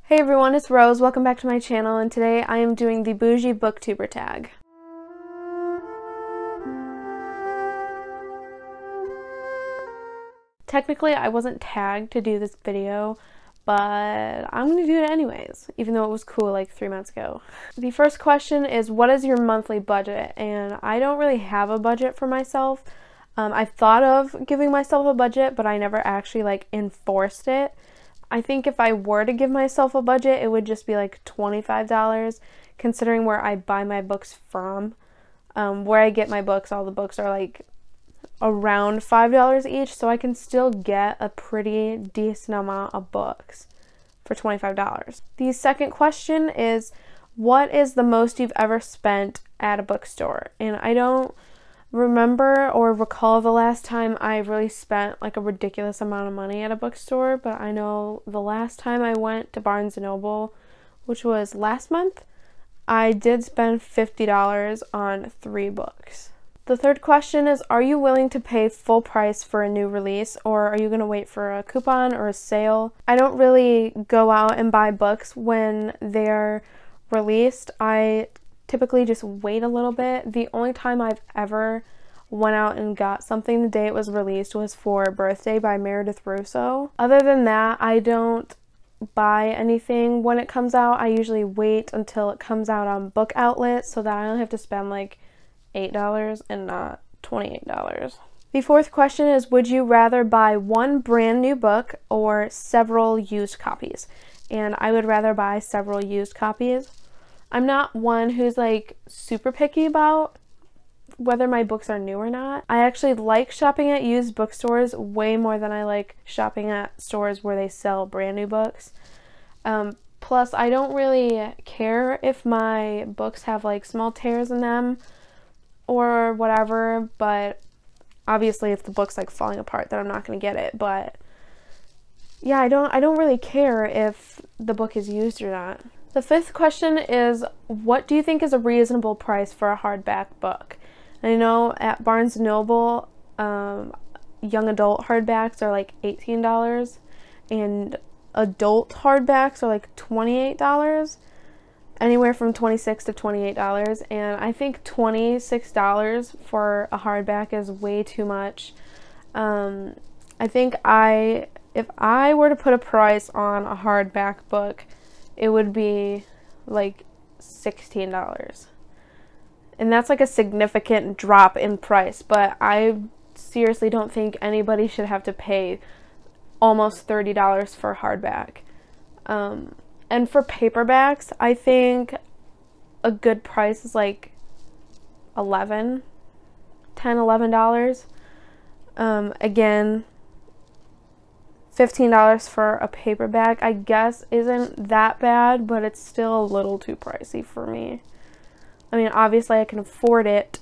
Hey everyone, it's Rose. Welcome back to my channel, and today I am doing the Boujee Booktuber Tag. Technically, I wasn't tagged to do this video, but I'm going to do it anyways, even though it was cool like 3 months ago. The first question is, what is your monthly budget? And I don't really have a budget for myself. I've thought of giving myself a budget, but I never actually enforced it. I think if I were to give myself a budget, it would just be like $25, considering where I buy my books from. Where I get my books, all the books are like around $5 each, so I can still get a pretty decent amount of books for $25. The second question is, what is the most you've ever spent at a bookstore? And I don't remember or recall the last time I really spent like a ridiculous amount of money at a bookstore, but I know the last time I went to Barnes & Noble, which was last month, I did spend $50 on 3 books. The third question is, are you willing to pay full price for a new release, or are you going to wait for a coupon or a sale? I don't really go out and buy books when they're released. I typically just wait a little bit. The only time I've ever went out and got something the day it was released was for Birthday by Meredith Russo. Other than that, I don't buy anything when it comes out. I usually wait until it comes out on Book Outlet so that I don't have to spend like $8 and not $28. The fourth question is, would you rather buy one brand new book or several used copies? And I would rather buy several used copies. I'm not one who's like super picky about whether my books are new or not. I actually like shopping at used bookstores way more than I like shopping at stores where they sell brand new books. Plus, I don't really care if my books have like small tears in them or whatever, but obviously if the book's like falling apart, then I'm not going to get it. But yeah, I don't really care if the book is used or not. The fifth question is, what do you think is a reasonable price for a hardback book? And I know at Barnes & Noble, young adult hardbacks are like $18, and adult hardbacks are like $28, anywhere from $26 to $28, and I think $26 for a hardback is way too much. I think if I were to put a price on a hardback book, it would be like $16. And that's like a significant drop in price, but I seriously don't think anybody should have to pay almost $30 for hardback. And for paperbacks, I think a good price is like $11. Again, $15 for a paperback, I guess, isn't that bad, but it's still a little too pricey for me. I mean, obviously I can afford it,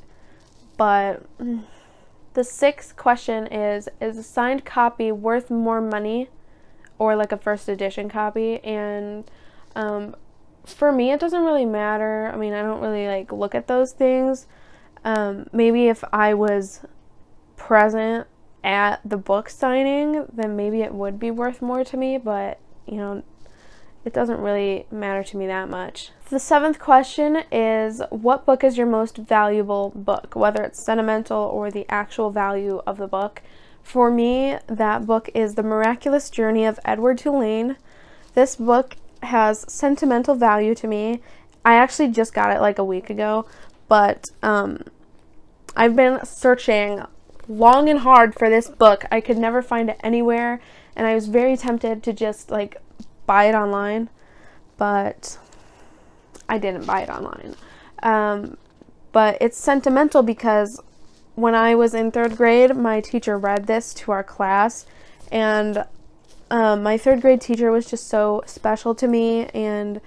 but the sixth question is a signed copy worth more money or like a first edition copy? And for me, it doesn't really matter. I mean, I don't really like look at those things. Maybe if I was present at the book signing, then maybe it would be worth more to me, but you know, it doesn't really matter to me that much. The seventh question is, what book is your most valuable book, whether it's sentimental or the actual value of the book? For me, that book is The Miraculous Journey of Edward Tulane. This book has sentimental value to me. I actually just got it like a week ago, but I've been searching long and hard for this book. I could never find it anywhere, and I was very tempted to just like buy it online, but I didn't buy it online. But it's sentimental because when I was in 3rd grade, my teacher read this to our class, and my 3rd grade teacher was just so special to me, and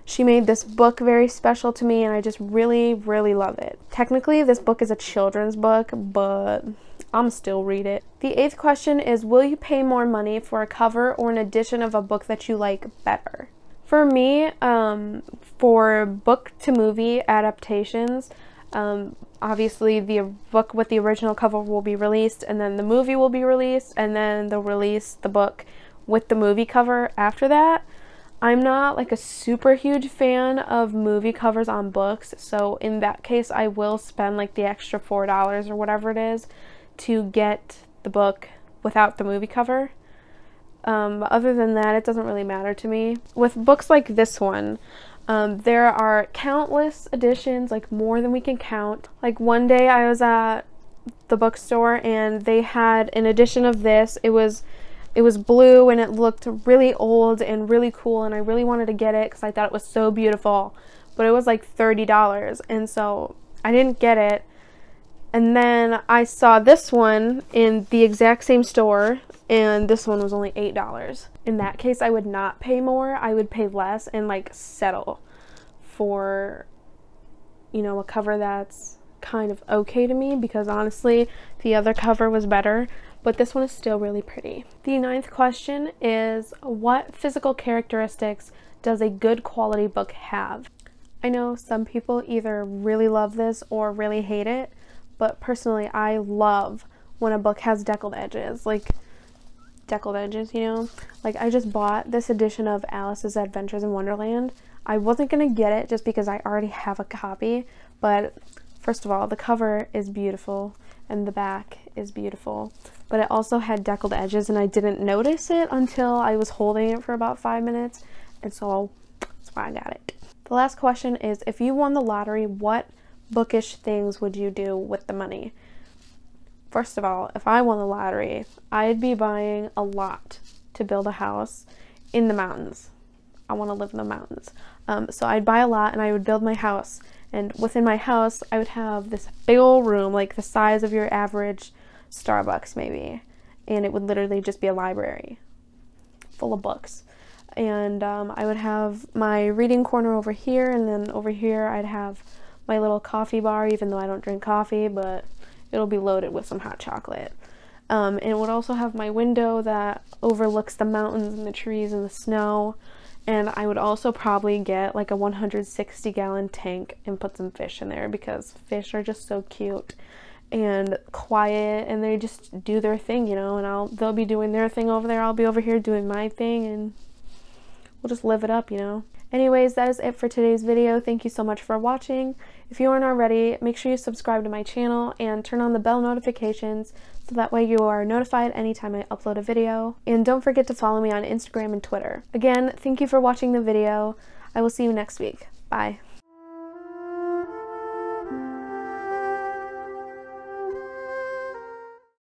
she made this book very special to me, and I just really, really love it. Technically, this book is a children's book, but I'm still read it. The 8th question is, will you pay more money for a cover or an edition of a book that you like better? For me, for book to movie adaptations, obviously the book with the original cover will be released, and then the movie will be released, and then they'll release the book with the movie cover after that. I'm not like a super huge fan of movie covers on books, so in that case I will spend like the extra $4 or whatever it is to get the book without the movie cover. Other than that, it doesn't really matter to me. With books like this one, there are countless editions, like more than we can count. Like one day I was at the bookstore and they had an edition of this. It was blue and it looked really old and really cool, and I really wanted to get it because I thought it was so beautiful, but it was like $30, and so I didn't get it. And then I saw this one in the exact same store, and this one was only $8. In that case, I would not pay more. I would pay less and like settle for, you know, a cover that's kind of okay to me, because honestly, the other cover was better, but this one is still really pretty. The 9th question is, what physical characteristics does a good quality book have? I know some people either really love this or really hate it, but personally I love when a book has deckled edges, like deckled edges, you know? Like I just bought this edition of Alice's Adventures in Wonderland. I wasn't gonna get it just because I already have a copy, but first of all, the cover is beautiful and the back is beautiful, but it also had deckled edges and I didn't notice it until I was holding it for about 5 minutes, and so that's why I got it. The last question is, if you won the lottery, what bookish things would you do with the money? First of all, if I won the lottery, I'd be buying a lot to build a house in the mountains. I want to live in the mountains. So I'd buy a lot and I would build my house. And within my house, I would have this big old room, like the size of your average Starbucks maybe. And it would literally just be a library full of books. And I would have my reading corner over here, and then over here I'd have my little coffee bar, even though I don't drink coffee, but it'll be loaded with some hot chocolate. And it would also have my window that overlooks the mountains and the trees and the snow. And I would also probably get like a 160-gallon tank and put some fish in there, because fish are just so cute and quiet, and they just do their thing, you know, and they'll be doing their thing over there, I'll be over here doing my thing, and we'll just live it up, you know. Anyways, that is it for today's video. Thank you so much for watching. If you aren't already, make sure you subscribe to my channel and turn on the bell notifications so that way you are notified anytime I upload a video. And don't forget to follow me on Instagram and Twitter. Again, thank you for watching the video. I will see you next week. Bye.